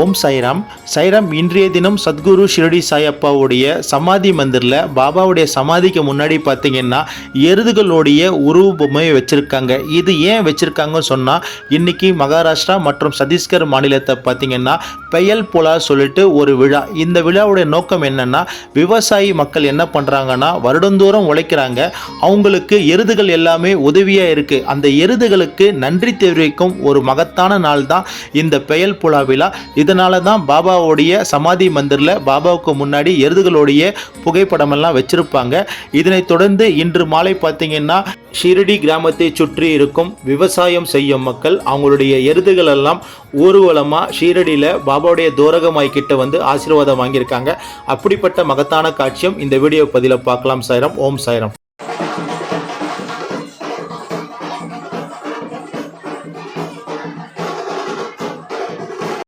ஓம் சாய்ராம். சாய்ராம், இன்றைய தினம் சத்குரு ஷிரடி சாயப்பாவுடைய சமாதி மந்திரில் பாபாவுடைய சமாதிக்கு முன்னாடி பார்த்தீங்கன்னா எருதுகளுடைய உருவபொம்மை வச்சுருக்காங்க. இது ஏன் வச்சுருக்காங்கன்னு சொன்னால், இன்றைக்கி மகாராஷ்டிரா மற்றும் சத்தீஸ்கர் மாநிலத்தை பார்த்தீங்கன்னா பெயல் புலா சொல்லிட்டு ஒரு விழா. இந்த விழாவுடைய நோக்கம் என்னென்னா, விவசாயி மக்கள் என்ன பண்ணுறாங்கன்னா வருடந்தோறும் உழைக்கிறாங்க. அவங்களுக்கு எருதுகள் எல்லாமே உதவியாக இருக்குது. அந்த எருதுகளுக்கு நன்றி தெரிவிக்கும் ஒரு மகத்தான நாள் தான் இந்த பெயல் புலா விழா. இதனால தான் பாபாவுடைய சமாதி மந்திரில் பாபாவுக்கு முன்னாடி எருதுகளுடைய புகைப்படமெல்லாம் வச்சிருப்பாங்க. இதனைத் தொடர்ந்து இன்று மாலை பார்த்தீங்கன்னா ஷிரடி கிராமத்தை சுற்றி இருக்கும் விவசாயம் செய்யும் மக்கள் அவங்களுடைய எருதுகள் எல்லாம் ஊர்வலமாக ஷீரடியில் பாபாவுடைய தோரகமாய் கிட்ட வந்து ஆசீர்வாதம் வாங்கியிருக்காங்க. அப்படிப்பட்ட மகத்தான காட்சியம் இந்த வீடியோ பதிவில் பார்க்கலாம். சாய்ராம். ஓம் சாய்ராம்.